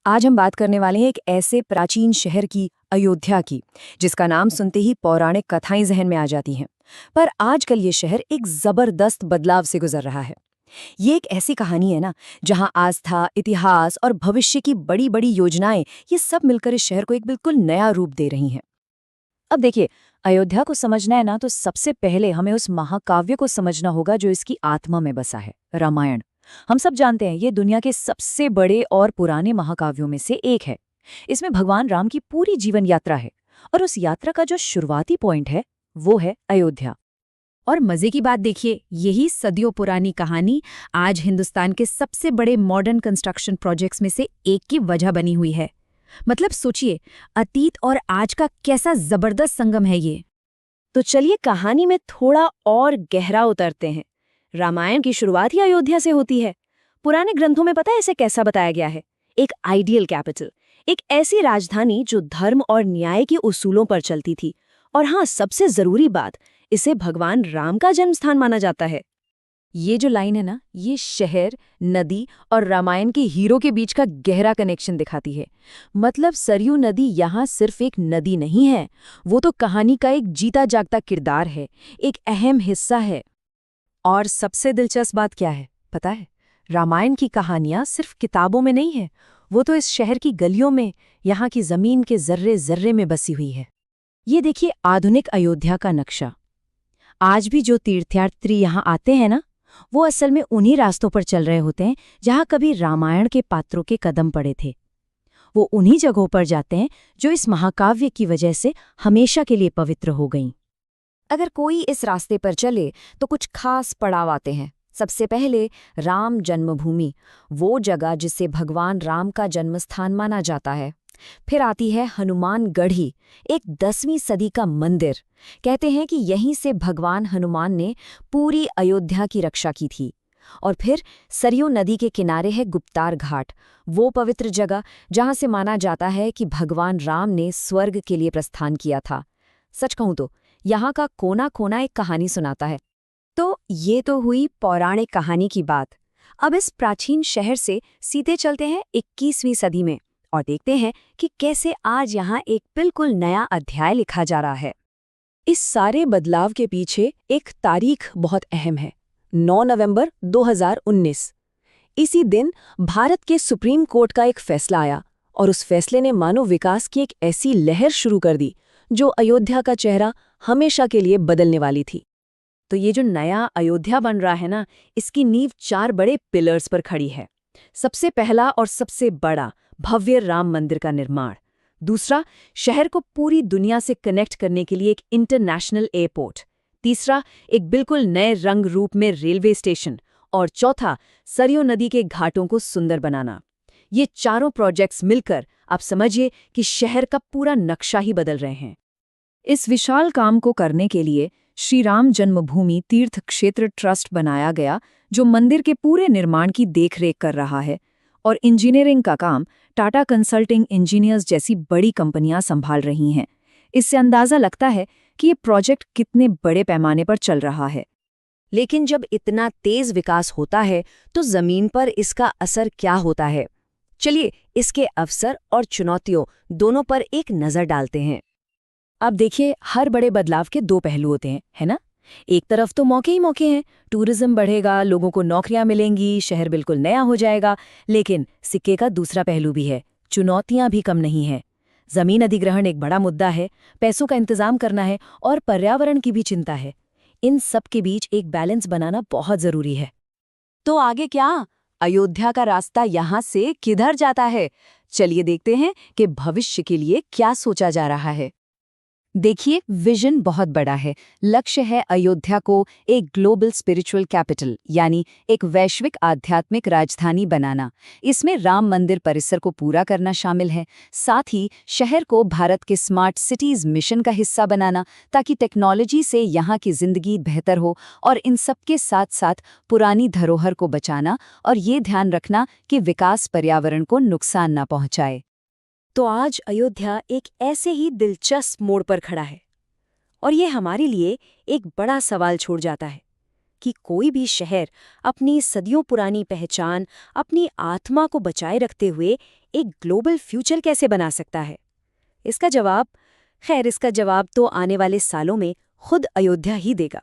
आज हम बात करने वाले हैं एक ऐसे प्राचीन शहर की, अयोध्या की, जिसका नाम सुनते ही पौराणिक कथाएं जहन में आ जाती हैं। पर आजकल ये शहर एक जबरदस्त बदलाव से गुजर रहा है। ये एक ऐसी कहानी है ना, जहां आस्था, इतिहास और भविष्य की बड़ी बड़ी योजनाएं ये सब मिलकर इस शहर को एक बिल्कुल नया रूप दे रही हैं। अब देखिए, अयोध्या को समझना है ना, तो सबसे पहले हमें उस महाकाव्य को समझना होगा जो इसकी आत्मा में बसा है, रामायण। हम सब जानते हैं ये दुनिया के सबसे बड़े और पुराने महाकाव्यों में से एक है। इसमें भगवान राम की पूरी जीवन यात्रा है, और उस यात्रा का जो शुरुआती पॉइंट है वो है अयोध्या। और मजे की बात देखिए, यही सदियों पुरानी कहानी आज हिंदुस्तान के सबसे बड़े मॉडर्न कंस्ट्रक्शन प्रोजेक्ट्स में से एक की वजह बनी हुई है। मतलब सोचिए, अतीत और आज का कैसा जबरदस्त संगम है ये। तो चलिए कहानी में थोड़ा और गहरा उतरते हैं। रामायण की शुरुआत ही अयोध्या से होती है। पुराने ग्रंथों में पता है इसे कैसा बताया गया है? एक आइडियल कैपिटल, एक ऐसी राजधानी जो धर्म और न्याय के उसूलों पर चलती थी। और हाँ, सबसे जरूरी बात, इसे भगवान राम का जन्मस्थान माना जाता है। ये जो लाइन है ना, ये शहर, नदी और रामायण के हीरो के बीच का गहरा कनेक्शन दिखाती है। मतलब सरयू नदी यहाँ सिर्फ एक नदी नहीं है, वो तो कहानी का एक जीता जागता किरदार है, एक अहम हिस्सा है। और सबसे दिलचस्प बात क्या है पता है? रामायण की कहानियां सिर्फ किताबों में नहीं है, वो तो इस शहर की गलियों में, यहाँ की जमीन के जर्रे जर्रे में बसी हुई है। ये देखिए आधुनिक अयोध्या का नक्शा। आज भी जो तीर्थयात्री यहाँ आते हैं ना, वो असल में उन्हीं रास्तों पर चल रहे होते हैं जहाँ कभी रामायण के पात्रों के कदम पड़े थे। वो उन्हीं जगहों पर जाते हैं जो इस महाकाव्य की वजह से हमेशा के लिए पवित्र हो गईं। अगर कोई इस रास्ते पर चले तो कुछ खास पड़ाव आते हैं। सबसे पहले राम जन्मभूमि, वो जगह जिसे भगवान राम का जन्मस्थान माना जाता है। फिर आती है हनुमानगढ़ी, एक 10वीं सदी का मंदिर। कहते हैं कि यहीं से भगवान हनुमान ने पूरी अयोध्या की रक्षा की थी। और फिर सरयू नदी के किनारे है गुप्तार घाट, वो पवित्र जगह जहां से माना जाता है कि भगवान राम ने स्वर्ग के लिए प्रस्थान किया था। सच कहूं तो यहाँ का कोना कोना एक कहानी सुनाता है। तो ये तो हुई पौराणिक कहानी की बात। अब इस प्राचीन शहर से सीधे चलते हैं 21वीं सदी में और देखते हैं कि कैसे आज यहाँ एक बिल्कुल नया अध्याय लिखा जा रहा है। इस सारे बदलाव के पीछे एक तारीख बहुत अहम है, 9 नवंबर 2019। इसी दिन भारत के सुप्रीम कोर्ट का एक फैसला आया, और उस फैसले ने मानव विकास की एक ऐसी लहर शुरू कर दी जो अयोध्या का चेहरा हमेशा के लिए बदलने वाली थी। तो ये जो नया अयोध्या बन रहा है ना, इसकी नींव 4 बड़े पिलर्स पर खड़ी है। सबसे पहला और सबसे बड़ा, भव्य राम मंदिर का निर्माण। दूसरा, शहर को पूरी दुनिया से कनेक्ट करने के लिए एक इंटरनेशनल एयरपोर्ट। तीसरा, एक बिल्कुल नए रंग रूप में रेलवे स्टेशन। और चौथा, सरयू नदी के घाटों को सुंदर बनाना। ये चारों प्रोजेक्ट्स मिलकर आप समझिए कि शहर का पूरा नक्शा ही बदल रहे हैं। इस विशाल काम को करने के लिए श्री राम जन्मभूमि तीर्थ क्षेत्र ट्रस्ट बनाया गया, जो मंदिर के पूरे निर्माण की देखरेख कर रहा है। और इंजीनियरिंग का काम टाटा कंसल्टिंग इंजीनियर्स जैसी बड़ी कंपनियां संभाल रही हैं। इससे अंदाजा लगता है कि ये प्रोजेक्ट कितने बड़े पैमाने पर चल रहा है। लेकिन जब इतना तेज विकास होता है तो जमीन पर इसका असर क्या होता है? चलिए इसके अवसर और चुनौतियों दोनों पर एक नज़र डालते हैं। अब देखिए, हर बड़े बदलाव के 2 पहलू होते हैं, है ना? एक तरफ तो मौके ही मौके हैं, टूरिज्म बढ़ेगा, लोगों को नौकरियां मिलेंगी, शहर बिल्कुल नया हो जाएगा। लेकिन सिक्के का दूसरा पहलू भी है, चुनौतियां भी कम नहीं हैं। जमीन अधिग्रहण एक बड़ा मुद्दा है, पैसों का इंतजाम करना है, और पर्यावरण की भी चिंता है। इन सब के बीच एक बैलेंस बनाना बहुत जरूरी है। तो आगे क्या? अयोध्या का रास्ता यहाँ से किधर जाता है? चलिए देखते हैं कि भविष्य के लिए क्या सोचा जा रहा है। देखिए, विजन बहुत बड़ा है। लक्ष्य है अयोध्या को एक ग्लोबल स्पिरिचुअल कैपिटल, यानी एक वैश्विक आध्यात्मिक राजधानी बनाना। इसमें राम मंदिर परिसर को पूरा करना शामिल है। साथ ही शहर को भारत के स्मार्ट सिटीज मिशन का हिस्सा बनाना, ताकि टेक्नोलॉजी से यहाँ की जिंदगी बेहतर हो। और इन सब के साथ साथ पुरानी धरोहर को बचाना और ये ध्यान रखना कि विकास पर्यावरण को नुकसान न पहुँचाए। तो आज अयोध्या एक ऐसे ही दिलचस्प मोड़ पर खड़ा है, और ये हमारे लिए एक बड़ा सवाल छोड़ जाता है कि कोई भी शहर अपनी सदियों पुरानी पहचान, अपनी आत्मा को बचाए रखते हुए एक ग्लोबल फ्यूचर कैसे बना सकता है? इसका जवाब तो आने वाले सालों में खुद अयोध्या ही देगा।